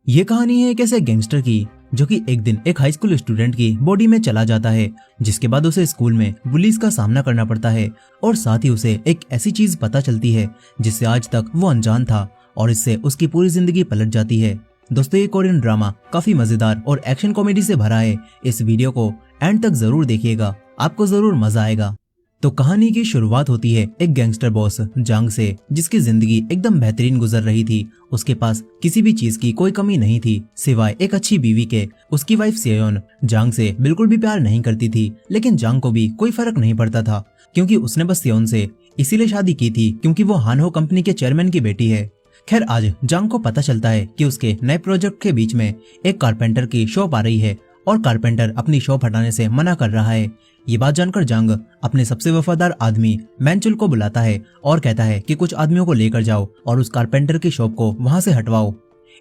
ये कहानी है एक ऐसे गैंगस्टर की जो कि एक दिन एक हाई स्कूल स्टूडेंट की बॉडी में चला जाता है, जिसके बाद उसे स्कूल में बुलीज का सामना करना पड़ता है और साथ ही उसे एक ऐसी चीज पता चलती है जिससे आज तक वो अनजान था और इससे उसकी पूरी जिंदगी पलट जाती है। दोस्तों, ये कोरियन ड्रामा काफी मजेदार और एक्शन कॉमेडी से भरा है। इस वीडियो को एंड तक जरूर देखिएगा, आपको जरूर मजा आएगा। तो कहानी की शुरुआत होती है एक गैंगस्टर बॉस जांग से, जिसकी जिंदगी एकदम बेहतरीन गुजर रही थी। उसके पास किसी भी चीज की कोई कमी नहीं थी सिवाय एक अच्छी बीवी के। उसकी वाइफ सेयोन जांग से बिल्कुल भी प्यार नहीं करती थी, लेकिन जांग को भी कोई फर्क नहीं पड़ता था क्योंकि उसने बस सेयोन से इसीलिए शादी की थी क्योंकि वो हानहो कंपनी के चेयरमैन की बेटी है। खैर, आज जांग को पता चलता है कि उसके नए प्रोजेक्ट के बीच में एक कारपेंटर की शॉप आ रही है और कारपेंटर अपनी शॉप हटाने से मना कर रहा है। ये बात जानकर जांग अपने सबसे वफादार आदमी मैनचुल को बुलाता है और कहता है कि कुछ आदमियों को लेकर जाओ और उस कारपेंटर की शॉप को वहां से हटवाओ।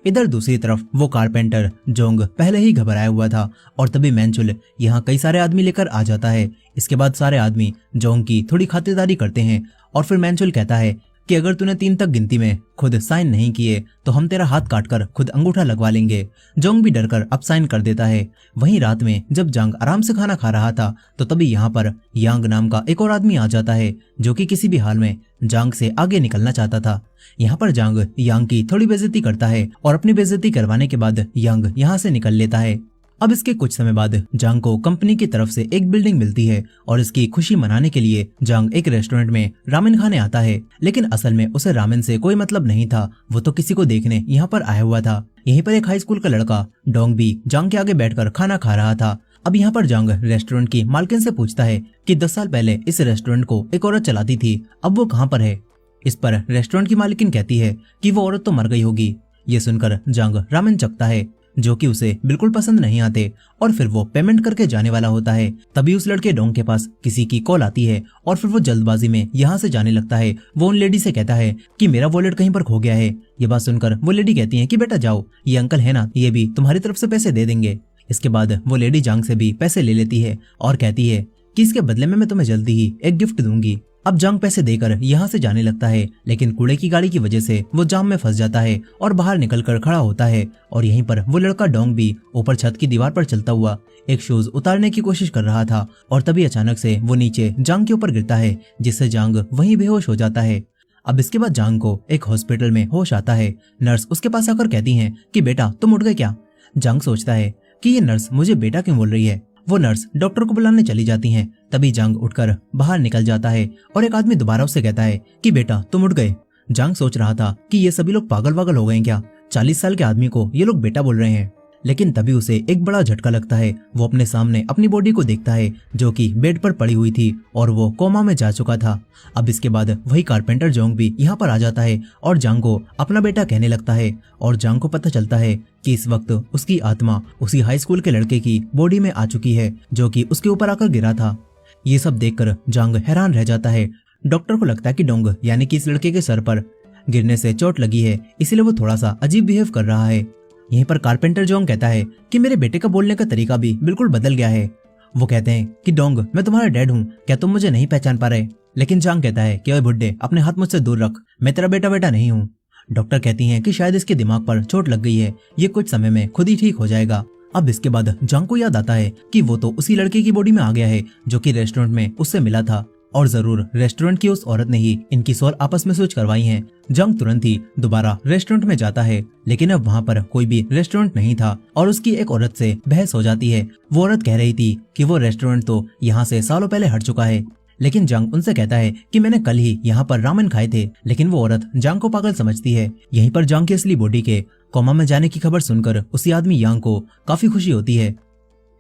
इधर दूसरी तरफ वो कारपेंटर जोंग पहले ही घबराया हुआ था और तभी मैनचुल यहाँ कई सारे आदमी लेकर आ जाता है। इसके बाद सारे आदमी जोंग की थोड़ी खातिरदारी करते हैं और फिर मैनचुल कहता है कि अगर तूने 3 तक गिनती में खुद साइन नहीं किए तो हम तेरा हाथ काटकर खुद अंगूठा लगवा लेंगे। जोंग भी डरकर अब साइन कर देता है। वहीं रात में जब जांग आराम से खाना खा रहा था तो तभी यहाँ पर यांग नाम का एक और आदमी आ जाता है जो कि किसी भी हाल में जांग से आगे निकलना चाहता था। यहाँ पर जांग यांग की थोड़ी बेइज्जती करता है और अपनी बेइज्जती करवाने के बाद यांग यहाँ से निकल लेता है। अब इसके कुछ समय बाद जांग को कंपनी की तरफ से एक बिल्डिंग मिलती है और इसकी खुशी मनाने के लिए जांग एक रेस्टोरेंट में रामेन खाने आता है, लेकिन असल में उसे रामेन से कोई मतलब नहीं था। वो तो किसी को देखने यहाँ पर आया हुआ था। यहीं पर एक हाई स्कूल का लड़का डोंग भी जांग के आगे बैठकर खाना खा रहा था। अब यहाँ पर जांग रेस्टोरेंट की मालकिन से पूछता है कि 10 साल पहले इस रेस्टोरेंट को एक औरत चलाती थी, अब वो कहाँ पर है। इस पर रेस्टोरेंट की मालकिन कहती है कि वो औरत तो मर गई होगी। ये सुनकर जांग रामेन चखता है जो कि उसे बिल्कुल पसंद नहीं आते और फिर वो पेमेंट करके जाने वाला होता है। तभी उस लड़के डोंग के पास किसी की कॉल आती है और फिर वो जल्दबाजी में यहाँ से जाने लगता है। वो उन लेडी से कहता है कि मेरा वॉलेट कहीं पर खो गया है। ये बात सुनकर वो लेडी कहती है कि बेटा जाओ, ये अंकल है ना, ये भी तुम्हारी तरफ से पैसे दे देंगे। इसके बाद वो लेडी जांग से भी पैसे ले लेती है और कहती है कि इसके बदले में मैं तुम्हें जल्दी ही एक गिफ्ट दूंगी। अब जांग पैसे देकर यहाँ से जाने लगता है, लेकिन कूड़े की गाड़ी की वजह से वो जाम में फंस जाता है और बाहर निकलकर खड़ा होता है। और यहीं पर वो लड़का डोंग भी ऊपर छत की दीवार पर चलता हुआ एक शूज उतारने की कोशिश कर रहा था और तभी अचानक से वो नीचे जांग के ऊपर गिरता है, जिससे जांग वहीं बेहोश हो जाता है। अब इसके बाद जांग को एक हॉस्पिटल में होश आता है। नर्स उसके पास आकर कहती है कि बेटा तुम उठ गए क्या। जांग सोचता है कि ये नर्स मुझे बेटा क्यों बोल रही है। वो नर्स डॉक्टर को बुलाने चली जाती हैं। तभी जांग उठकर बाहर निकल जाता है और एक आदमी दोबारा उससे कहता है कि बेटा तुम उठ गए। जांग सोच रहा था कि ये सभी लोग पागल वागल हो गए क्या, 40 साल के आदमी को ये लोग बेटा बोल रहे हैं। लेकिन तभी उसे एक बड़ा झटका लगता है। वो अपने सामने अपनी बॉडी को देखता है जो कि बेड पर पड़ी हुई थी और वो कोमा में जा चुका था। अब इसके बाद वही कारपेंटर जोंग भी यहाँ पर आ जाता है और जांग को अपना बेटा कहने लगता है और जांग को पता चलता है कि इस वक्त उसकी आत्मा उसी हाई स्कूल के लड़के की बॉडी में आ चुकी है जो कि उसके ऊपर आकर गिरा था। ये सब देखकर जांग हैरान रह जाता है। डॉक्टर को लगता है कि डोंग यानी कि इस लड़के के सर पर गिरने से चोट लगी है, इसीलिए वो थोड़ा सा अजीब बिहेव कर रहा है। यहीं पर कारपेंटर जोंग कहता है कि मेरे बेटे का बोलने का तरीका भी बिल्कुल बदल गया है। वो कहते हैं कि डोंग मैं तुम्हारा डैड हूँ, क्या तुम मुझे नहीं पहचान पा रहे। लेकिन जांग कहता है कि ओए बुड्ढे, अपने हाथ मुझसे दूर रख, मैं तेरा बेटा नहीं हूँ। डॉक्टर कहती हैं कि शायद इसके दिमाग पर चोट लग गई है, ये कुछ समय में खुद ही ठीक हो जाएगा। अब इसके बाद जांग को याद आता है कि वो तो उसी लड़के की बॉडी में आ गया है जो कि रेस्टोरेंट में उससे मिला था और जरूर रेस्टोरेंट की उस औरत ने ही इनकी सोल आपस में स्विच करवाई है। जांग तुरंत ही दोबारा रेस्टोरेंट में जाता है, लेकिन अब वहाँ पर कोई भी रेस्टोरेंट नहीं था और उसकी एक औरत से बहस हो जाती है। वो औरत कह रही थी कि वो रेस्टोरेंट तो यहाँ से सालों पहले हट चुका है, लेकिन जांग उनसे कहता है कि मैंने कल ही यहाँ पर रामेन खाए थे। लेकिन वो औरत जांग को पागल समझती है। यहीं पर जांग की असली बॉडी के कोमा में जाने की खबर सुनकर उसी आदमी यांग को काफी खुशी होती है।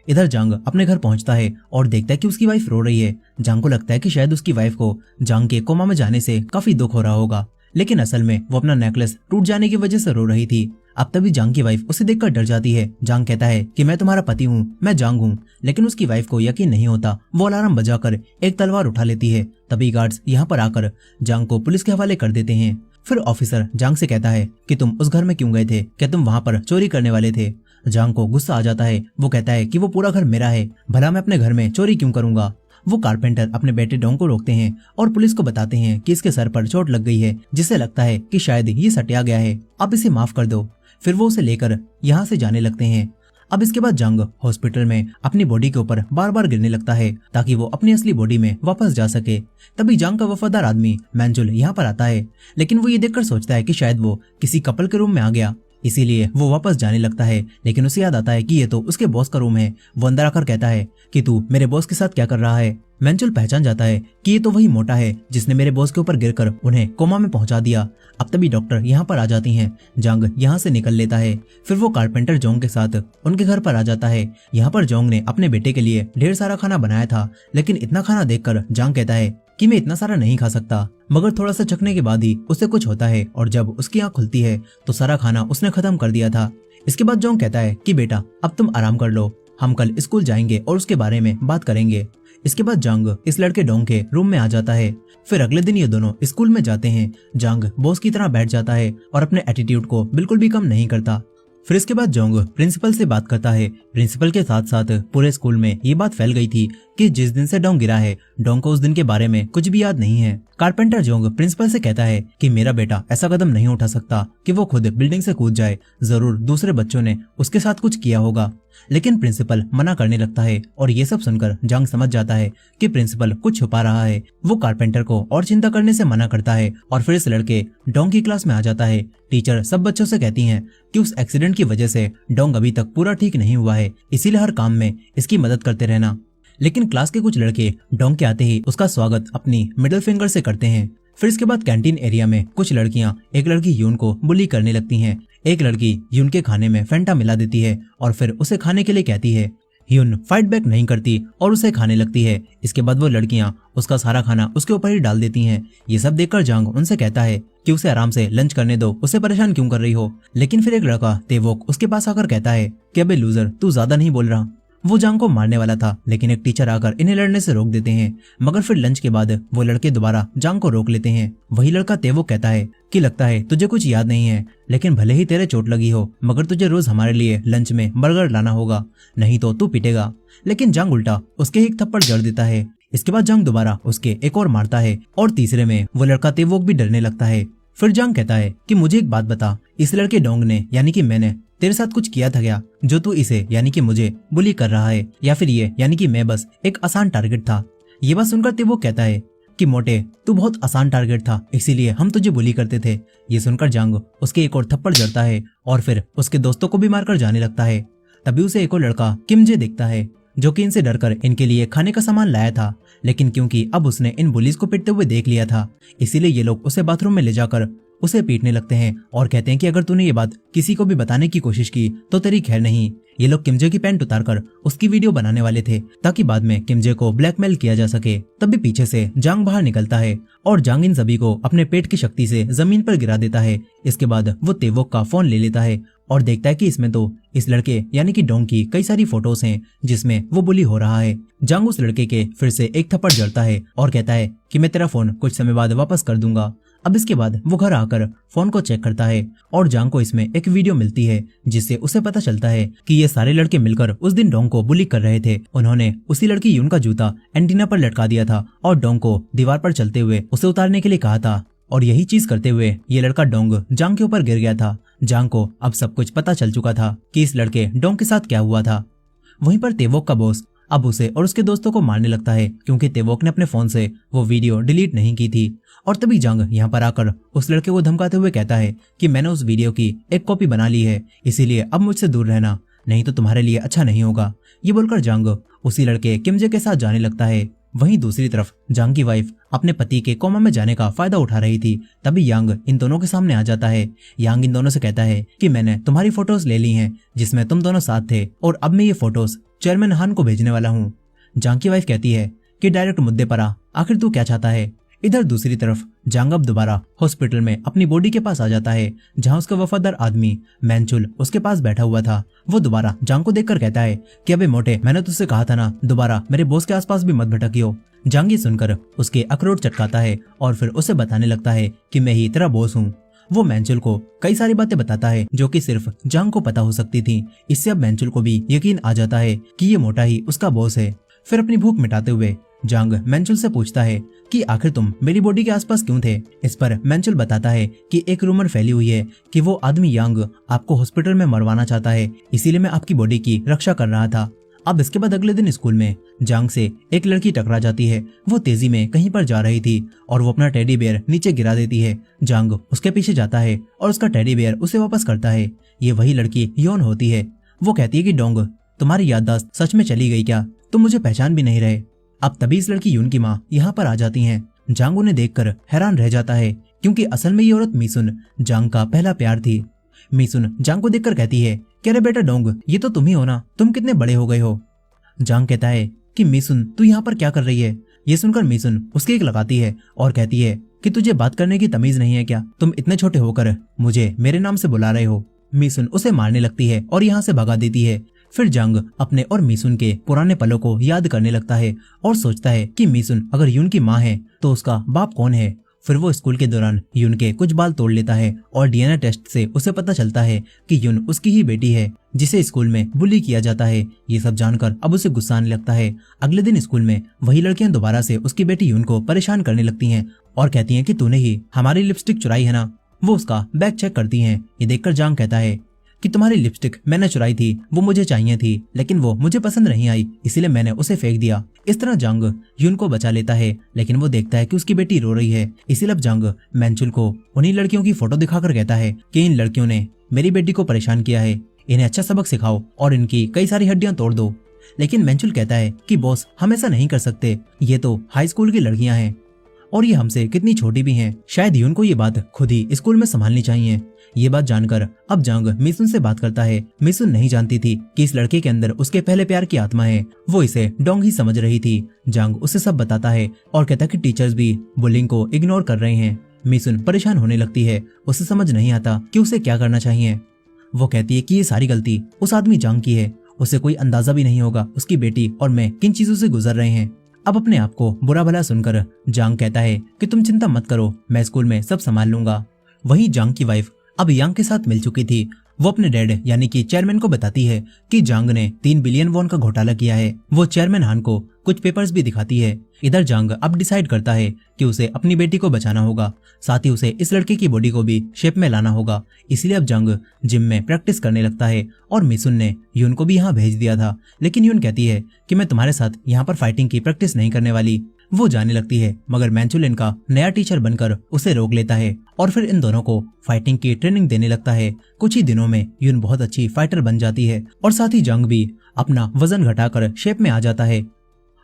इधर जांग अपने घर पहुंचता है और देखता है कि उसकी वाइफ रो रही है। जांग को लगता है कि शायद उसकी वाइफ को जांग के कोमा में जाने से काफी दुख हो रहा होगा, लेकिन असल में वो अपना नेकलेस टूट जाने की वजह से रो रही थी। अब तभी जांग की वाइफ उसे देखकर डर जाती है। जांग कहता है कि मैं तुम्हारा पति हूँ, मैं जांग हूँ, लेकिन उसकी वाइफ को यकीन नहीं होता। वो अलार्म बजाकर एक तलवार उठा लेती है। तभी गार्ड्स यहाँ पर आकर जांग को पुलिस के हवाले कर देते हैं। फिर ऑफिसर जांग से कहता है कि तुम उस घर में क्यों गए थे, क्या तुम वहाँ पर चोरी करने वाले थे। जांग को गुस्सा आ जाता है। वो कहता है कि वो पूरा घर मेरा है, भला मैं अपने घर में चोरी क्यों करूंगा। वो कारपेंटर अपने बेटे डोंग को रोकते हैं और पुलिस को बताते हैं कि इसके सर पर चोट लग गई है, जिससे लगता है कि शायद ये सटिया गया है, आप इसे माफ कर दो। फिर वो उसे लेकर यहाँ से जाने लगते हैं। अब इसके बाद जंग हॉस्पिटल में अपनी बॉडी के ऊपर बार बार गिरने लगता है ताकि वो अपनी असली बॉडी में वापस जा सके। तभी जंग का वफादार आदमी मैंजुल यहाँ पर आता है, लेकिन वो ये देखकर सोचता है कि शायद वो किसी कपल के रूम में आ गया, इसीलिए वो वापस जाने लगता है। लेकिन उसे याद आता है कि ये तो उसके बॉस का रूम है। वो अंदर आकर कहता है कि तू मेरे बॉस के साथ क्या कर रहा है। मैंजुल पहचान जाता है कि ये तो वही मोटा है जिसने मेरे बॉस के ऊपर गिरकर उन्हें कोमा में पहुंचा दिया। अब तभी डॉक्टर यहाँ पर आ जाती हैं। जंग यहाँ से निकल लेता है। फिर वो कारपेंटर जोंग के साथ उनके घर पर आ जाता है। यहाँ पर जोंग ने अपने बेटे के लिए ढेर सारा खाना बनाया था, लेकिन इतना खाना देखकर जंग कहता है कि मैं इतना सारा नहीं खा सकता। मगर थोड़ा सा चखने के बाद ही उसे कुछ होता है और जब उसकी आंख खुलती है तो सारा खाना उसने खत्म कर दिया था। इसके बाद जोंग कहता है कि बेटा अब तुम आराम कर लो, हम कल स्कूल जाएंगे और उसके बारे में बात करेंगे। इसके बाद जंग इस लड़के डोंग के रूम में आ जाता है। फिर अगले दिन ये दोनों स्कूल में जाते हैं। जंग बॉस की तरह बैठ जाता है और अपने एटीट्यूड को बिल्कुल भी कम नहीं करता। फिर इसके बाद जोंग प्रिंसिपल से बात करता है। प्रिंसिपल के साथ साथ पूरे स्कूल में ये बात फैल गई थी कि जिस दिन से डोंग गिरा है, डोंग को उस दिन के बारे में कुछ भी याद नहीं है। कारपेंटर जोंग प्रिंसिपल से कहता है कि मेरा बेटा ऐसा कदम नहीं उठा सकता कि वो खुद बिल्डिंग से कूद जाए, जरूर दूसरे बच्चों ने उसके साथ कुछ किया होगा। लेकिन प्रिंसिपल मना करने लगता है और ये सब सुनकर जंग समझ जाता है कि प्रिंसिपल कुछ छुपा रहा है। वो कारपेंटर को और चिंता करने से मना करता है और फिर इस लड़के डोंग की क्लास में आ जाता है। टीचर सब बच्चों से कहती हैं कि उस एक्सीडेंट की वजह से डोंग अभी तक पूरा ठीक नहीं हुआ है, इसीलिए हर काम में इसकी मदद करते रहना। लेकिन क्लास के कुछ लड़के डोंग के आते ही उसका स्वागत अपनी मिडिल फिंगर से करते हैं। फिर इसके बाद कैंटीन एरिया में कुछ लड़कियां एक लड़की यून को बुली करने लगती हैं। एक लड़की यून के खाने में फैंटा मिला देती है और फिर उसे खाने के लिए कहती है। यून फाइट बैक नहीं करती और उसे खाने लगती है। इसके बाद वो लड़कियां उसका सारा खाना उसके ऊपर ही डाल देती हैं। ये सब देखकर जंग उनसे कहता है कि उसे आराम से लंच करने दो, उसे परेशान क्यों कर रही हो। लेकिन फिर एक लड़का तेवोक उसके पास आकर कहता है कि अबे लूजर, तू ज्यादा नहीं बोल रहा। वो जंग को मारने वाला था, लेकिन एक टीचर आकर इन्हें लड़ने से रोक देते हैं। मगर फिर लंच के बाद वो लड़के दोबारा जंग को रोक लेते हैं। वही लड़का तेवोक कहता है कि लगता है तुझे कुछ याद नहीं है, लेकिन भले ही तेरे चोट लगी हो, मगर तुझे रोज हमारे लिए लंच में बर्गर लाना होगा, नहीं तो तू पिटेगा। लेकिन जंग उल्टा उसके एक थप्पड़ जड़ देता है। इसके बाद जंग दोबारा उसके एक और मारता है और तीसरे में वो लड़का तेवोक भी डरने लगता है। फिर जंग कहता है कि मुझे एक बात बता, इस लड़के डोंग ने यानी कि मैंने तेरे साथ कुछ किया था क्या, जो तू इसे यानी कि मुझे बुली कर रहा है, या फिर ये यानी कि मैं बस एक आसान टारगेट था। ये बात सुनकर तेवोक कहता है कि मोटे, तू बहुत आसान टारगेट था, इसीलिए हम तुझे बुली करते थे। ये सुनकर जंग उसके एक और थप्पड़ जड़ता है और फिर उसके दोस्तों को भी मारकर जाने लगता है। तभी उसे एक और लड़का किमजे देखता है जो कि इनसे डरकर इनके लिए खाने का सामान लाया था। लेकिन क्योंकि अब उसने इन बुलीज को पीटते हुए देख लिया था, इसीलिए ये लोग उसे बाथरूम में ले जाकर उसे पीटने लगते हैं और कहते हैं कि अगर तूने ये बात किसी को भी बताने की कोशिश की तो तेरी खैर नहीं। ये लोग किमजे की पैंट उतारकर उसकी वीडियो बनाने वाले थे ताकि बाद में किमजे को ब्लैकमेल किया जा सके। तभी पीछे से जांग बाहर निकलता है और जांग इन सभी को अपने पेट की शक्ति से जमीन पर गिरा देता है। इसके बाद वो तेवोक का फोन ले लेता है और देखता है कि इसमें तो इस लड़के यानी कि डोंग की कई सारी फोटोज हैं जिसमें वो बुली हो रहा है। जांग उस लड़के के फिर से एक थप्पड़ जड़ता है और कहता है कि मैं तेरा फोन कुछ समय बाद वापस कर दूंगा। अब इसके बाद वो घर आकर फोन को चेक करता है और जांग को इसमें एक वीडियो मिलती है जिससे उसे पता चलता है कि ये सारे लड़के मिलकर उस दिन डोंग को बुली कर रहे थे। उन्होंने उसी लड़की यून का जूता एंटीना पर लटका दिया था और डोंग को दीवार पर चलते हुए उसे उतारने के लिए कहा था, और यही चीज करते हुए ये लड़का डोंग जांग के ऊपर गिर गया था। जांग को अब सब कुछ पता चल चुका था कि इस लड़के डोंग के साथ क्या हुआ था। वहीं पर तेवोक का बॉस अब उसे और उसके दोस्तों को मारने लगता है क्योंकि तेवोक ने अपने फोन से वो वीडियो डिलीट नहीं की थी। और तभी जंग यहाँ पर आकर उस लड़के को धमकाते हुए कहता है कि मैंने उस वीडियो की एक कॉपी बना ली है, इसीलिए अब मुझसे दूर रहना, नहीं तो तुम्हारे लिए अच्छा नहीं होगा। ये बोलकर जंग उसी लड़के किमजे के साथ जाने लगता है। वहीं दूसरी तरफ जांग की वाइफ अपने पति के कोमा में जाने का फायदा उठा रही थी। तभी यांग इन दोनों के सामने आ जाता है। यांग इन दोनों से कहता है कि मैंने तुम्हारी फोटोज ले ली हैं जिसमें तुम दोनों साथ थे, और अब मैं ये फोटोज चेयरमैन हान को भेजने वाला हूँ। जांग की वाइफ कहती है कि डायरेक्ट मुद्दे पर आ, आखिर तू क्या चाहता है। इधर दूसरी तरफ जांग अब दोबारा हॉस्पिटल में अपनी बॉडी के पास आ जाता है जहां उसका वफादार आदमी मैंचुल उसके पास बैठा हुआ था। वो दोबारा जांग को देखकर कहता है कि अबे मोटे, मैंने तुझसे कहा था ना, दोबारा मेरे बॉस के आसपास भी मत भटकियो। जांग ये सुनकर उसके अखरोट चटकाता है और फिर उसे बताने लगता है कि मैं ही तेरा बॉस हूँ। वो मैंचुल को कई सारी बातें बताता है जो कि सिर्फ जांग को पता हो सकती थी। इससे अब मैंचुल को भी यकीन आ जाता है कि ये मोटा ही उसका बॉस है। फिर अपनी भूख मिटाते हुए जांग मेंचुल से पूछता है कि आखिर तुम मेरी बॉडी के आसपास क्यों थे। इस पर मेंचुल बताता है कि एक रूमर फैली हुई है कि वो आदमी यांग आपको हॉस्पिटल में मरवाना चाहता है, इसीलिए मैं आपकी बॉडी की रक्षा कर रहा था। अब इसके बाद अगले दिन स्कूल में जांग से एक लड़की टकरा जाती है। वो तेजी में कहीं पर जा रही थी और वो अपना टेडी बेयर नीचे गिरा देती है। जांग उसके पीछे जाता है और उसका टेडी बेयर उसे वापस करता है। ये वही लड़की योन होती है। वो कहती है कि डोंग, तुम्हारी याददाश्त सच में चली गई क्या? तुम मुझे पहचान भी नहीं रहे। अब तभी इस लड़की यून की माँ यहाँ पर आ जाती हैं। जांग उन्हें देखकर हैरान रह जाता है क्योंकि असल में ये औरत मीसुन जांग का पहला प्यार थी। मीसुन जांग को देखकर कहती है कि अरे बेटा डोंग, ये तो तुम ही हो ना, तुम कितने बड़े हो गए हो। जांग कहता है कि मीसुन तू यहाँ पर क्या कर रही है। ये सुनकर मीसुन उसकी एक लगाती है और कहती है कि तुझे बात करने की तमीज नहीं है क्या? तुम इतने छोटे होकर मुझे मेरे नाम से बुला रहे हो। मीसुन उसे मारने लगती है और यहाँ से भगा देती है। फिर जांग अपने और मीसुन के पुराने पलों को याद करने लगता है और सोचता है कि मीसुन अगर यून की माँ है तो उसका बाप कौन है। फिर वो स्कूल के दौरान यून के कुछ बाल तोड़ लेता है और डीएनए टेस्ट से उसे पता चलता है कि यून उसकी ही बेटी है जिसे स्कूल में बुली किया जाता है। ये सब जानकर अब उसे गुस्सा आने लगता है। अगले दिन स्कूल में वही लड़कियां दोबारा से उसकी बेटी यून को परेशान करने लगती हैं और कहती हैं कि तूने ही हमारी लिपस्टिक चुराई है ना। वो उसका बैग चेक करती हैं। ये देखकर जांग कहता है कि तुम्हारी लिपस्टिक मैंने चुराई थी, वो मुझे चाहिए थी, लेकिन वो मुझे पसंद नहीं आई, इसीलिए मैंने उसे फेंक दिया। इस तरह जांग यून को बचा लेता है, लेकिन वो देखता है कि उसकी बेटी रो रही है। इसीलिए अब जांग मेंचुल को उन्हीं लड़कियों की फोटो दिखाकर कहता है कि इन लड़कियों ने मेरी बेटी को परेशान किया है, इन्हें अच्छा सबक सिखाओ और इनकी कई सारी हड्डियां तोड़ दो। लेकिन मेंचुल कहता है कि बॉस, हम ऐसा नहीं कर सकते, ये तो हाई स्कूल की लड़कियां हैं और ये हमसे कितनी छोटी भी हैं। शायद यून को ये बात खुद ही स्कूल में संभालनी चाहिए। ये बात जानकर अब जांग मिसुन से बात करता है। मिसुन नहीं जानती थी कि इस लड़के के अंदर उसके पहले प्यार की आत्मा है। वो इसे डोंग ही समझ रही थी। जांग उसे सब बताता है और कहता है कि टीचर्स भी बुलिंग को इग्नोर कर रहे हैं। मिसुन परेशान होने लगती है। उसे समझ नहीं आता कि उसे क्या करना चाहिए। वो कहती है कि ये सारी गलती उस आदमी जांग की है। उसे कोई अंदाजा भी नहीं होगा उसकी बेटी और मैं किन चीजों से गुजर रहे हैं। अब अपने आप को बुरा भला सुनकर जांग कहता है कि तुम चिंता मत करो, मैं स्कूल में सब संभाल लूंगा। वहीं जांग की वाइफ अब यांग के साथ मिल चुकी थी। वो अपने डैड यानी कि चेयरमैन को बताती है कि जांग ने 3 बिलियन वॉन का घोटाला किया है। वो चेयरमैन हान को कुछ पेपर्स भी दिखाती है। इधर जांग अब डिसाइड करता है कि उसे अपनी बेटी को बचाना होगा, साथ ही उसे इस लड़के की बॉडी को भी शेप में लाना होगा। इसलिए अब जांग जिम में प्रैक्टिस करने लगता है और मिसुन ने यून को भी यहाँ भेज दिया था, लेकिन यून कहती है कि मैं तुम्हारे साथ यहाँ पर फाइटिंग की प्रैक्टिस नहीं करने वाली। वो जाने लगती है, मगर मेंचुल इनका नया टीचर बनकर उसे रोक लेता है और फिर इन दोनों को फाइटिंग की ट्रेनिंग देने लगता है। कुछ ही दिनों में यून बहुत अच्छी फाइटर बन जाती है और साथ ही जांग भी अपना वजन घटाकर शेप में आ जाता है।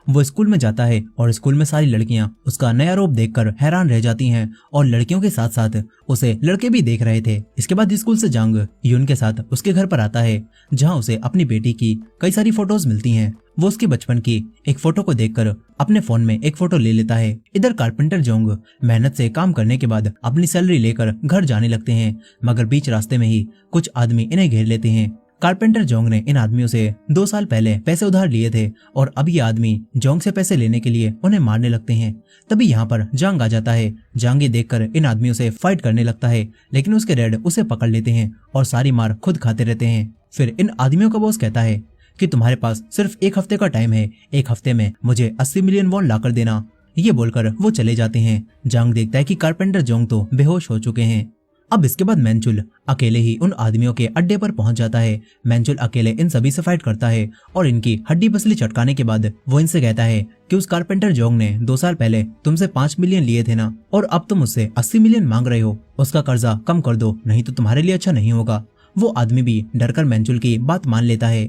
वो स्कूल में जाता है और स्कूल में सारी लड़कियां उसका नया रूप देखकर हैरान रह जाती हैं और लड़कियों के साथ साथ उसे लड़के भी देख रहे थे। इसके बाद स्कूल से जांग यून के साथ उसके घर पर आता है, जहां उसे अपनी बेटी की कई सारी फोटोज मिलती हैं। वो उसके बचपन की एक फोटो को देखकर अपने फोन में एक फोटो ले लेता है। इधर कारपेंटर जोंग मेहनत से काम करने के बाद अपनी सैलरी लेकर घर जाने लगते हैं, मगर बीच रास्ते में ही कुछ आदमी इन्हें घेर लेते हैं। कारपेंटर जोंग ने इन आदमियों से 2 साल पहले पैसे उधार लिए थे और अब ये आदमी जोंग से पैसे लेने के लिए उन्हें मारने लगते हैं। तभी यहाँ पर जांग आ जाता है। जांग ये देखकर इन आदमियों से फाइट करने लगता है, लेकिन उसके डैड उसे पकड़ लेते हैं और सारी मार खुद खाते रहते हैं। फिर इन आदमियों का बॉस कहता है कि तुम्हारे पास सिर्फ 1 हफ्ते का टाइम है, 1 हफ्ते में मुझे 80 मिलियन वॉन लाकर देना। ये बोलकर वो चले जाते हैं। जांग देखता है कि कारपेंटर जोंग तो बेहोश हो चुके हैं। अब इसके बाद मेंचुल अकेले ही उन आदमियों के अड्डे पर पहुंच जाता है। मेंचुल अकेले इन सभी से फाइट करता है और इनकी हड्डी पसली चटकाने के बाद वो इनसे कहता है कि उस कारपेंटर जोंग ने 2 साल पहले तुमसे 5 मिलियन लिए थे ना, और अब तुम मुझसे 80 मिलियन मांग रहे हो। उसका कर्जा कम कर दो, नहीं तो तुम्हारे लिए अच्छा नहीं होगा। वो आदमी भी डरकर मेंचुल की बात मान लेता है।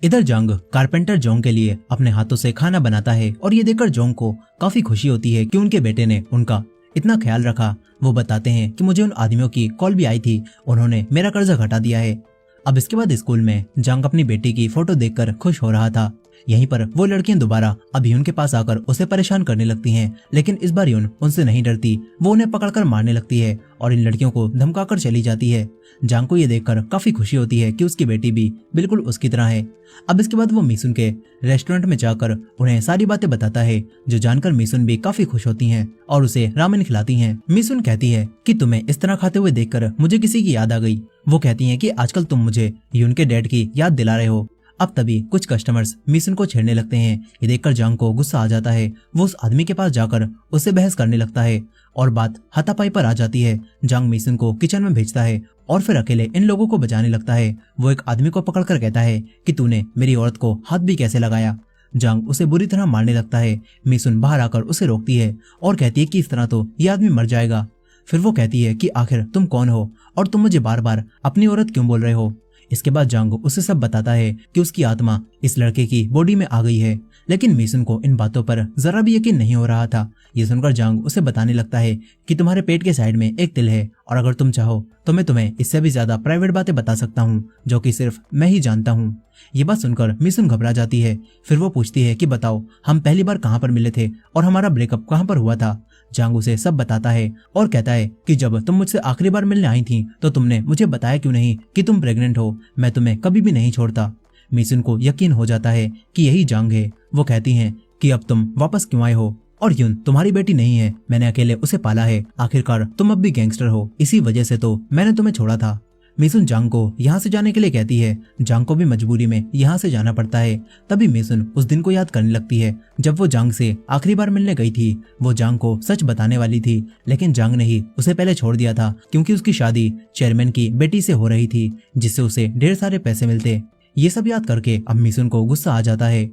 इधर जांग कारपेंटर जोंग के लिए अपने हाथों से खाना बनाता है और ये देखकर जोंग को काफी खुशी होती है कि उनके बेटे ने उनका इतना ख्याल रखा। वो बताते हैं कि मुझे उन आदमियों की कॉल भी आई थी, उन्होंने मेरा कर्जा घटा दिया है। अब इसके बाद स्कूल में जांग अपनी बेटी की फोटो देखकर खुश हो रहा था। यहीं पर वो लड़कियां दोबारा अब यून के पास आकर उसे परेशान करने लगती हैं, लेकिन इस बार यून उनसे नहीं डरती। वो उन्हें पकड़कर मारने लगती है और इन लड़कियों को धमकाकर चली जाती है। जांग को ये देखकर काफी खुशी होती है कि उसकी बेटी भी बिल्कुल उसकी तरह है। अब इसके बाद वो मिसुन के रेस्टोरेंट में जाकर उन्हें सारी बातें बताता है, जो जानकर मिसुन भी काफी खुश होती हैं और उसे रामेन खिलाती हैं। मिसुन कहती है कि तुम्हें इस तरह खाते हुए देखकर मुझे किसी की याद आ गई। वो कहती है कि आजकल तुम मुझे यून के डैड की याद दिला रहे हो। अब तभी कुछ कस्टमर्स मिशन को छेड़ने लगते हैं। ये देखकर जांग को गुस्सा आ जाता है। वो उस आदमी के पास जाकर उससे बहस करने लगता है और बात हाथापाई पर आ जाती है। जांग मिशन को किचन में भेजता है और फिर अकेले इन लोगों को बचाने लगता है। वो एक आदमी को पकड़कर कहता है कि तूने मेरी औरत को हाथ भी कैसे लगाया। जांग उसे बुरी तरह मारने लगता है। मिशन बाहर आकर उसे रोकती है और कहती है कि इस तरह तो ये आदमी मर जाएगा। फिर वो कहती है कि आखिर तुम कौन हो और तुम मुझे बार बार अपनी औरत क्यों बोल रहे हो। इसके बाद जांग उसे सब बताता है कि उसकी आत्मा इस लड़के की बॉडी में आ गई है, लेकिन मिशन को इन बातों पर जरा भी यकीन नहीं हो रहा था। ये सुनकर जांग उसे बताने लगता है कि तुम्हारे पेट के साइड में एक तिल है और अगर तुम चाहो तो मैं तुम्हें इससे भी ज्यादा प्राइवेट बातें बता सकता हूँ जो कि सिर्फ मैं ही जानता हूँ। ये बात सुनकर मिशन घबरा जाती है। फिर वो पूछती है कि बताओ हम पहली बार कहाँ पर मिले थे और हमारा ब्रेकअप कहाँ पर हुआ था। जांग उसे सब बताता है और कहता है कि जब तुम मुझसे आखिरी बार मिलने आई थी तो तुमने मुझे बताया क्यों नहीं कि तुम प्रेग्नेंट हो। मैं तुम्हें कभी भी नहीं छोड़ता। मिशन को यकीन हो जाता है कि यही जांग है। वो कहती हैं कि अब तुम वापस क्यों आए हो और यून तुम्हारी बेटी नहीं है, मैंने अकेले उसे पाला है। आखिरकार तुम अब भी गैंगस्टर हो, इसी वजह से तो मैंने तुम्हें छोड़ा था। मिशन जांग को यहाँ से जाने के लिए कहती है। जांग को भी मजबूरी में यहाँ से जाना पड़ता है। तभी मिशन उस दिन को याद करने लगती है जब वो जांग से आखिरी बार मिलने गई थी। वो जांग को सच बताने वाली थी, लेकिन जांग ने ही उसे पहले छोड़ दिया था क्योंकि उसकी शादी चेयरमैन की बेटी से हो रही थी, जिससे उसे ढेर सारे पैसे मिलते। ये सब याद करके अब मिशन को गुस्सा आ जाता है।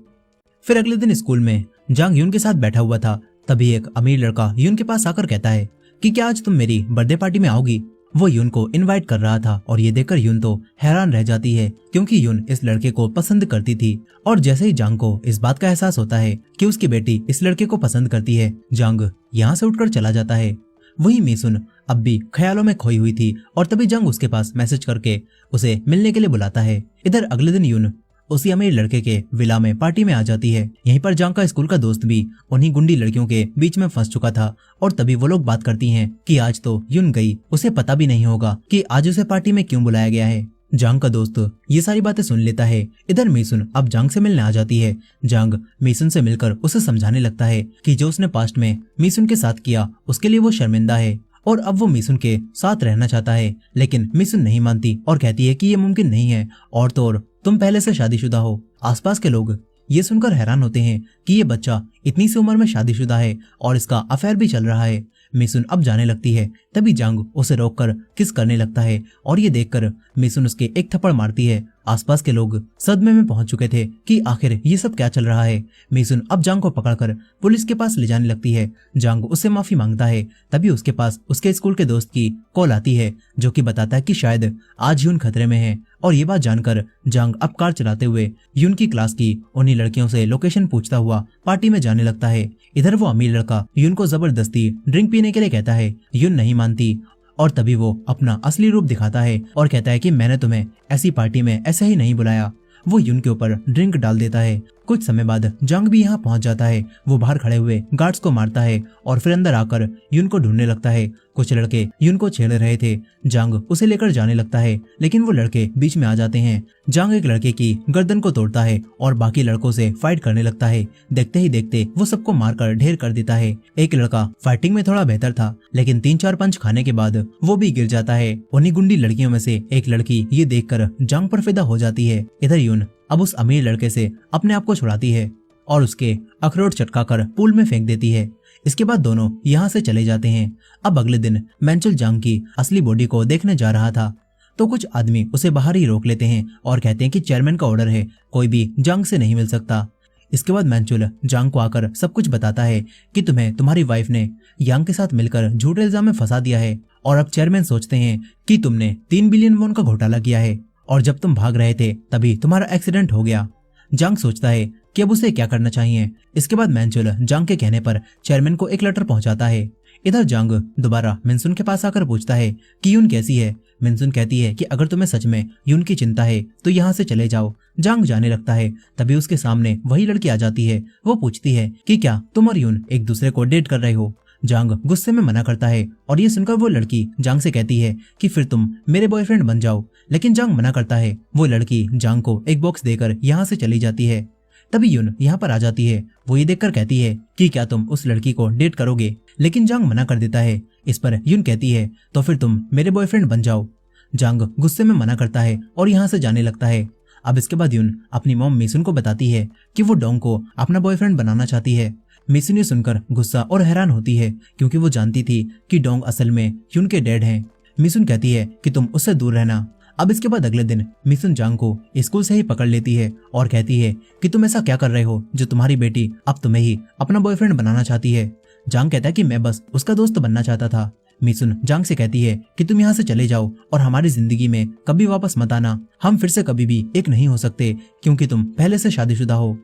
फिर अगले दिन स्कूल में जांग यून के साथ बैठा हुआ था। तभी एक अमीर लड़का यून के पास आकर कहता है कि क्या आज तुम मेरी बर्थडे पार्टी में आओगी। वो यून को इनवाइट कर रहा था और ये देखकर यून तो हैरान रह जाती है क्योंकि यून इस लड़के को पसंद करती थी। और जैसे ही जांग को इस बात का एहसास होता है कि उसकी बेटी इस लड़के को पसंद करती है, जांग यहाँ से उठकर चला जाता है। वही मिशन अब भी ख्यालों में खोई हुई थी और तभी जांग उसके पास मैसेज करके उसे मिलने के लिए बुलाता है। इधर अगले दिन यून उसी अमीर लड़के के विला में पार्टी में आ जाती है। यहीं पर जांग का स्कूल का दोस्त भी उन्हीं गुंडी लड़कियों के बीच में फंस चुका था और तभी वो लोग बात करती हैं कि आज तो यून गई, उसे पता भी नहीं होगा कि आज उसे पार्टी में क्यों बुलाया गया है। जांग का दोस्त ये सारी बातें सुन लेता है। इधर मिशन अब जांग से मिलने आ जाती है। जांग मिशन से मिलकर उसे समझाने लगता है कि जो उसने पास्ट में मिशन के साथ किया उसके लिए वो शर्मिंदा है और अब वो मिशन के साथ रहना चाहता है, लेकिन मिशन नहीं मानती और कहती है कि ये मुमकिन नहीं है और तो और तुम पहले से शादीशुदा हो। आसपास के लोग ये सुनकर हैरान होते हैं कि ये बच्चा इतनी सी उम्र में शादीशुदा है और इसका अफेयर भी चल रहा है। मिशन अब जाने लगती है। तभी जांग उसे रोककर किस करने लगता है और ये देखकर मिशन उसके एक थप्पड़ मारती है। आसपास के लोग सदमे में पहुंच चुके थे कि आखिर ये सब क्या चल रहा है। मिशन अब जांग को पकड़कर पुलिस के पास ले जाने लगती है। जांग उससे माफी मांगता है। तभी उसके पास उसके स्कूल के दोस्त की कॉल आती है जो कि बताता है कि शायद आज यून खतरे में है। और ये बात जानकर जांग अब कार चलाते हुए यून की क्लास की उन्हीं लड़कियों से लोकेशन पूछता हुआ पार्टी में जाने लगता है। इधर वो अमीर लड़का यून को जबरदस्ती ड्रिंक पीने के लिए कहता है। यून नहीं मानती और तभी वो अपना असली रूप दिखाता है और कहता है कि मैंने तुम्हें ऐसी पार्टी में ऐसे ही नहीं बुलाया। वो यून के ऊपर ड्रिंक डाल देता है। कुछ समय बाद जांग भी यहाँ पहुंच जाता है। वो बाहर खड़े हुए गार्ड्स को मारता है और फिर अंदर आकर यून को ढूंढने लगता है। कुछ लड़के यून को छेड़ रहे थे। जांग उसे लेकर जाने लगता है, लेकिन वो लड़के बीच में आ जाते हैं। जांग एक लड़के की गर्दन को तोड़ता है और बाकी लड़कों से फाइट करने लगता है। देखते ही देखते वो सबको मारकर ढेर कर देता है। एक लड़का फाइटिंग में थोड़ा बेहतर था, लेकिन 3-4 पंच खाने के बाद वो भी गिर जाता है। उन्हीं गुंडी लड़कियों में से एक लड़की ये देखकर जांग पर फिदा हो जाती है। इधर यून अब उस अमीर लड़के से अपने आप को छुड़ाती है और उसके अखरोट चटकाकर पूल में फेंक देती है। इसके बाद दोनों यहाँ से चले जाते हैं। अब अगले दिन मैंचल जांग की असली बॉडी को देखने जा रहा था तो कुछ आदमी उसे बाहर ही रोक लेते हैं और कहते हैं कि चेयरमैन का ऑर्डर है, कोई भी जांग से नहीं मिल सकता। इसके बाद मैंचुल जांग को आकर सब कुछ बताता है कि तुम्हें तुम्हारी वाइफ ने यांग के साथ मिलकर झूठे इल्जाम में फंसा दिया है और अब चेयरमैन सोचते हैं कि तुमने 3 बिलियन वॉन का घोटाला किया है और जब तुम भाग रहे थे तभी तुम्हारा एक्सीडेंट हो गया। जांग सोचता है कि अब उसे क्या करना चाहिए। इसके बाद मैंचुल जांग के कहने पर चेयरमैन को एक लेटर पहुंचाता है। इधर जांग दोबारा मिनसुन के पास आकर पूछता है कि यून कैसी है। मिनसुन कहती है कि अगर तुम्हें सच में यून की चिंता है तो यहाँ से चले जाओ। जांग जाने लगता है। तभी उसके सामने वही लड़की आ जाती है। वो पूछती है कि क्या तुम और यून एक दूसरे को डेट कर रहे हो। जांग गुस्से में मना करता है और ये सुनकर वो लड़की जांग से कहती है कि फिर तुम मेरे बॉयफ्रेंड बन जाओ, लेकिन जांग मना करता है। वो लड़की जांग को एक बॉक्स देकर यहाँ से चली जाती है। तभी यून यहाँ पर आ जाती है। वो ये देखकर कहती है कि क्या तुम उस लड़की को डेट करोगे, लेकिन जांग मना कर देता है। इस पर यून कहती है तो फिर तुम मेरे बॉयफ्रेंड बन जाओ। जांग गुस्से में मना करता है और यहाँ से जाने लगता है। अब इसके बाद यून अपनी मॉम मिसुन को बताती है कि वो डोंग को अपना बॉयफ्रेंड बनाना चाहती है। मिसुन ये सुनकर गुस्सा और हैरान होती है क्योंकि वो जानती थी कि डोंग असल में यून के डैड हैं। मिसुन कहती है कि तुम उससे दूर रहना। अब इसके बाद अगले दिन मिसुन जांग को स्कूल से ही पकड़ लेती है और कहती है कि तुम ऐसा क्या कर रहे हो जो तुम्हारी बेटी अब तुम्हें ही अपना बॉयफ्रेंड बनाना चाहती है। जांग कहता है कि मैं बस उसका दोस्त बनना चाहता था। मिसुन जांग से कहती है कि तुम यहाँ से चले जाओ और हमारी जिंदगी में कभी वापस मत आना। हम फिर से कभी भी एक नहीं हो सकते क्योंकि तुम पहले से शादीशुदा हो।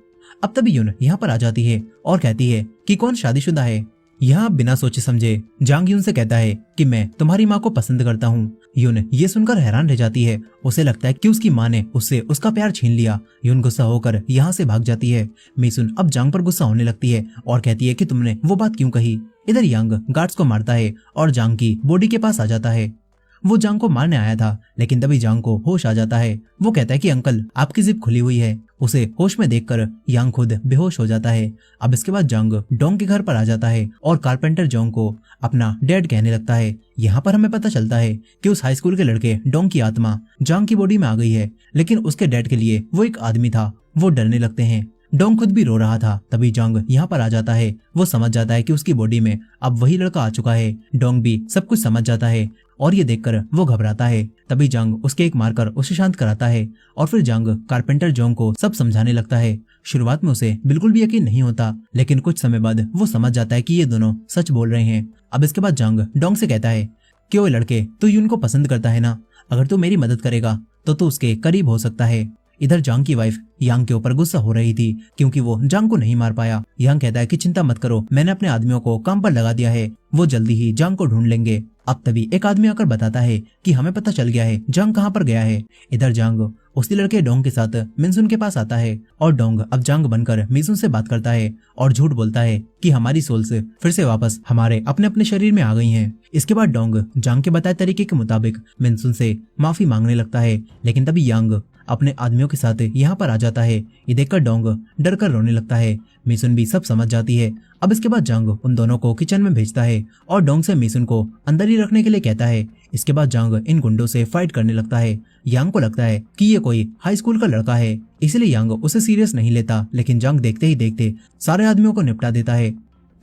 अब तभी यून यहाँ पर आ जाती है और कहती है कि कौन शादीशुदा है। यहाँ बिना सोचे समझे जांग यून से कहता है कि मैं तुम्हारी माँ को पसंद करता हूँ। यून ये सुनकर हैरान रह जाती है। उसे लगता है कि उसकी माँ ने उससे उसका प्यार छीन लिया। यून गुस्सा होकर यहाँ से भाग जाती है। मिसुन अब जांग पर गुस्सा होने लगती है और कहती है कि तुमने वो बात क्यों कही। इधर यांग गार्ड्स को मारता है और जांग की बॉडी के पास आ जाता है। वो जांग को मारने आया था लेकिन तभी जांग को होश आ जाता है। वो कहता है कि अंकल आपकी जिप खुली हुई है। उसे होश में देखकर यांग खुद बेहोश हो जाता है। अब इसके बाद जांग डोंग के घर पर आ जाता है और कारपेंटर जोंग को अपना डैड कहने लगता है। यहाँ पर हमें पता चलता है कि उस हाई स्कूल के लड़के डोंग की आत्मा जांग की बॉडी में आ गई है, लेकिन उसके डैड के लिए वो एक आदमी था। वो डरने लगते हैं। डोंग खुद भी रो रहा था। तभी जांग यहाँ पर आ जाता है। वो समझ जाता है कि उसकी बॉडी में अब वही लड़का आ चुका है। डोंग भी सब कुछ समझ जाता है और ये देखकर वो घबराता है। तभी जांग उसके एक मारकर उसे शांत कराता है और फिर जांग कारपेंटर जोंग को सब समझाने लगता है। शुरुआत में उसे बिल्कुल भी यकीन नहीं होता, लेकिन कुछ समय बाद वो समझ जाता है कि ये दोनों सच बोल रहे हैं। अब इसके बाद जांग डोंग से कहता है कि ओए लड़के, तू यून को पसंद करता है ना? अगर तू मेरी मदद करेगा तो तू उसके करीब हो सकता है। इधर जांग की वाइफ यांग के ऊपर गुस्सा हो रही थी क्योंकि वो जांग को नहीं मार पाया। यांग कहता है कि चिंता मत करो, मैंने अपने आदमियों को काम पर लगा दिया है, वो जल्दी ही जांग को ढूंढ लेंगे। अब तभी एक आदमी आकर बताता है कि हमें पता चल गया है जांग कहाँ पर गया है। इधर जांग उसी लड़के डोंग के साथ मिनसुन के पास आता है और डोंग अब जांग बनकर मिनसुन से बात करता है और झूठ बोलता है कि हमारी सोल्स फिर से वापस हमारे अपने अपने शरीर में आ गई हैं। इसके बाद डोंग जांग के बताए तरीके के मुताबिक मिनसुन से माफी मांगने लगता है, लेकिन तभी यांग अपने आदमियों के साथ यहाँ पर आ जाता है। ये देखकर डोंग डर कर रोने लगता है। मिसुन भी सब समझ जाती है। अब इसके बाद जांग उन दोनों को किचन में भेजता है और डोंग से मिसुन को अंदर ही रखने के लिए कहता है। इसके बाद जांग इन गुंडों से फाइट करने लगता है। यांग को लगता है कि ये कोई हाई स्कूल का लड़का है, इसलिए यांग उसे सीरियस नहीं लेता, लेकिन जांग देखते ही देखते सारे आदमियों को निपटा देता है।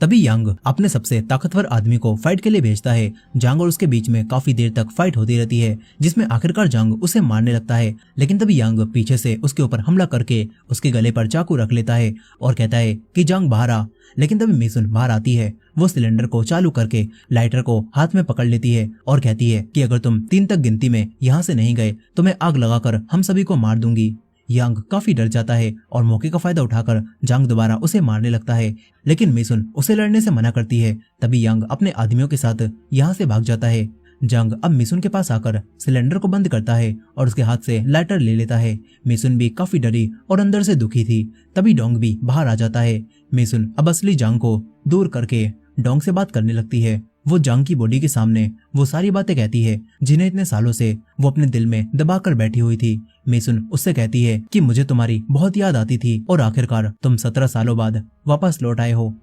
तभी यांग अपने सबसे ताकतवर आदमी को फाइट के लिए भेजता है। जांग और उसके बीच में काफी देर तक फाइट होती रहती है, जिसमें आखिरकार जांग उसे मारने लगता है, लेकिन तभी यांग पीछे से उसके ऊपर हमला करके उसके गले पर चाकू रख लेता है और कहता है कि जांग बाहर आ। लेकिन तभी मिसुन बाहर आती है। वो सिलेंडर को चालू करके लाइटर को हाथ में पकड़ लेती है और कहती है कि अगर तुम 3 तक गिनती में यहाँ से नहीं गए तो मैं आग लगाकर हम सभी को मार दूंगी। यांग काफी डर जाता है और मौके का फायदा उठाकर जांग दोबारा उसे मारने लगता है, लेकिन मिसुन उसे लड़ने से मना करती है। तभी यांग अपने आदमियों के साथ यहाँ से भाग जाता है। जांग अब मिसुन के पास आकर सिलेंडर को बंद करता है और उसके हाथ से लाइटर ले लेता है। मिसुन भी काफी डरी और अंदर से दुखी थी। तभी डोंग भी बाहर आ जाता है। मिसुन अब असली जांग को दूर करके डोंग से बात करने लगती है। वो जांग की बॉडी के सामने वो सारी बातें कहती है जिन्हें इतने सालों से वो अपने दिल में दबा कर बैठी हुई थी। मिसुन उससे कहती है कि मुझे तुम्हारी बहुत याद आती थी और आखिरकार तुम 17 सालों बाद वापस लौट आए हो।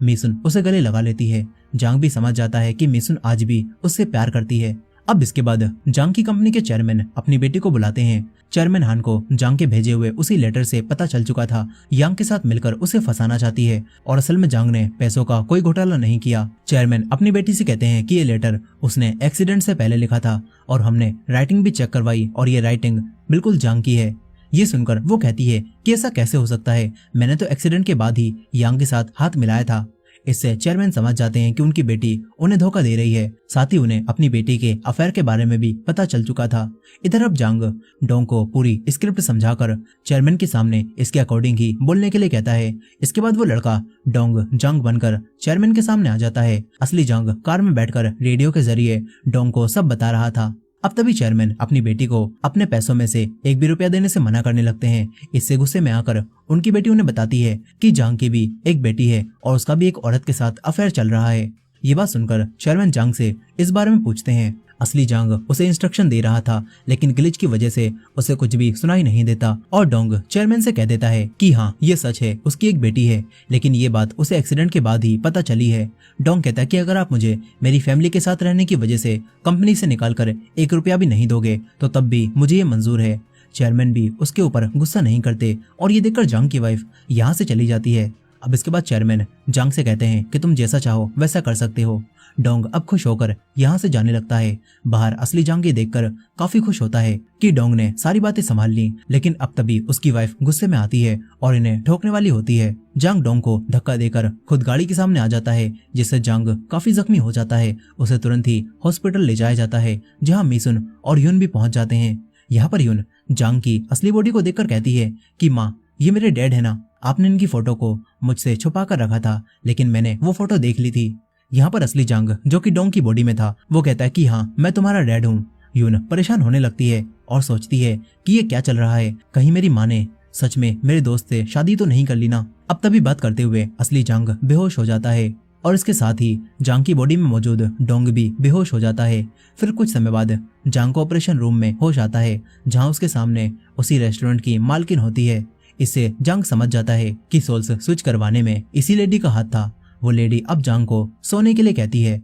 मिसुन उसे गले लगा लेती है। जांग भी समझ जाता है कि मिसुन आज भी उससे प्यार करती है। अब इसके बाद जांग की कंपनी के चेयरमैन अपनी बेटी को बुलाते हैं। चेयरमैन हान को जांग के भेजे हुए उसी लेटर से पता चल चुका था यांग के साथ मिलकर उसे फंसाना चाहती है और असल में जांग ने पैसों का कोई घोटाला नहीं किया। चेयरमैन अपनी बेटी से कहते हैं कि ये लेटर उसने एक्सीडेंट से पहले लिखा था और हमने राइटिंग भी चेक करवाई और ये राइटिंग बिल्कुल जांग की है। ये सुनकर वो कहती है कि ऐसा कैसे हो सकता है, मैंने तो एक्सीडेंट के बाद ही यांग के साथ हाथ मिलाया था। इससे चेयरमैन समझ जाते हैं कि उनकी बेटी उन्हें धोखा दे रही है। साथ ही उन्हें अपनी बेटी के अफेयर के बारे में भी पता चल चुका था। इधर अब जांग डोंग को पूरी स्क्रिप्ट समझाकर चेयरमैन के सामने इसके अकॉर्डिंग ही बोलने के लिए कहता है। इसके बाद वो लड़का डोंग जांग बनकर चेयरमैन के सामने आ जाता है। असली जांग कार में बैठकर रेडियो के जरिए डोंग को सब बता रहा था। अब तभी चेयरमैन अपनी बेटी को अपने पैसों में से 1 भी रुपया देने से मना करने लगते हैं। इससे गुस्से में आकर उनकी बेटी उन्हें बताती है कि जांग की भी एक बेटी है और उसका भी एक औरत के साथ अफेयर चल रहा है। ये बात सुनकर चेयरमैन जांग से इस बारे में पूछते हैं। असली जांग उसे इंस्ट्रक्शन दे रहा था, लेकिन ग्लिच की वजह से उसे कुछ भी सुनाई नहीं देता और डोंग चेयरमैन से कह देता है कि हाँ ये सच है, उसकी एक बेटी है, लेकिन ये बात उसे एक्सीडेंट के बाद ही पता चली है। डोंग कहता है कि अगर आप मुझे मेरी फैमिली के साथ रहने की वजह से कंपनी से निकालकर 1 रुपया भी नहीं दोगे तो तब भी मुझे ये मंजूर है। चेयरमैन भी उसके ऊपर गुस्सा नहीं करते और ये देखकर जांग की वाइफ यहाँ से चली जाती है। अब इसके बाद चेयरमैन जांग से कहते हैं कि तुम जैसा चाहो वैसा कर सकते हो। डोंग अब खुश होकर यहाँ से जाने लगता है। बाहर असली जांग ये देखकर काफी खुश होता है कि डोंग ने सारी बातें संभाल ली, लेकिन अब तभी उसकी वाइफ गुस्से में आती है और इन्हें ठोकने वाली होती है। जांग डोंग को धक्का देकर खुद गाड़ी के सामने आ जाता है, जिससे जांग काफी जख्मी हो जाता है। उसे तुरंत ही हॉस्पिटल ले जाया जाता है, जहाँ मिसुन और यून भी पहुंच जाते हैं। यहाँ पर यून जांग की असली बॉडी को देखकर कहती है कि माँ, ये मेरे डैड है ना, आपने इनकी फोटो को मुझसे छुपा कर रखा था, लेकिन मैंने वो फोटो देख ली थी। यहाँ पर असली जांग जो कि डोंग की बॉडी में था वो कहता है कि हाँ, मैं तुम्हारा डैड हूँ। यून परेशान होने लगती है और सोचती है कि ये क्या चल रहा है, कहीं मेरी माँ ने सच में मेरे दोस्त से शादी तो नहीं कर ली ना। अब तभी बात करते हुए असली जांग बेहोश हो जाता है और इसके साथ ही जांग की बॉडी में मौजूद डोंग भी बेहोश हो जाता है। फिर कुछ समय बाद जांग को ऑपरेशन रूम में होश आता है, जहाँ उसके सामने उसी रेस्टोरेंट की मालकिन होती है। इससे जांग समझ जाता है कि सोल्स स्विच करवाने में इसी लेडी का हाथ था। वो लेडी अब जांग को सोने के लिए कहती है।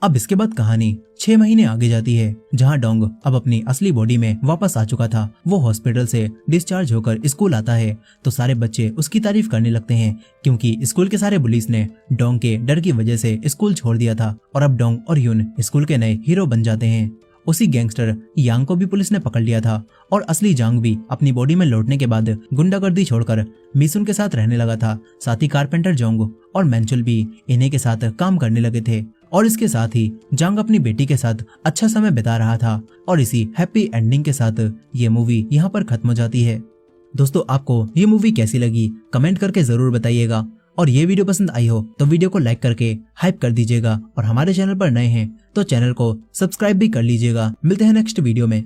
अब इसके बाद कहानी 6 महीने आगे जाती है, जहां डोंग अब अपनी असली बॉडी में वापस आ चुका था। वो हॉस्पिटल से डिस्चार्ज होकर स्कूल आता है तो सारे बच्चे उसकी तारीफ करने लगते हैं, क्योंकि स्कूल के सारे बुलीज ने डोंग के डर की वजह से स्कूल छोड़ दिया था और अब डोंग और यून स्कूल के नए हीरो बन जाते हैं। उसी गैंगस्टर यांग को भी पुलिस ने पकड़ लिया था और असली जांग भी अपनी बॉडी में लौटने के बाद गुंडागर्दी छोड़कर मिसुन के साथ रहने लगा था। साथ ही कारपेंटर जोंग और मैंचुल भी इन्हीं के साथ काम करने लगे थे और इसके साथ ही जांग अपनी बेटी के साथ अच्छा समय बिता रहा था। और इसी हैप्पी एंडिंग के साथ ये मूवी यहाँ पर खत्म हो जाती है। दोस्तों, आपको ये मूवी कैसी लगी कमेंट करके जरूर बताइएगा, और ये वीडियो पसंद आई हो तो वीडियो को लाइक करके हाइप कर दीजिएगा, और हमारे चैनल पर नए हैं तो चैनल को सब्सक्राइब भी कर लीजिएगा। मिलते हैं नेक्स्ट वीडियो में।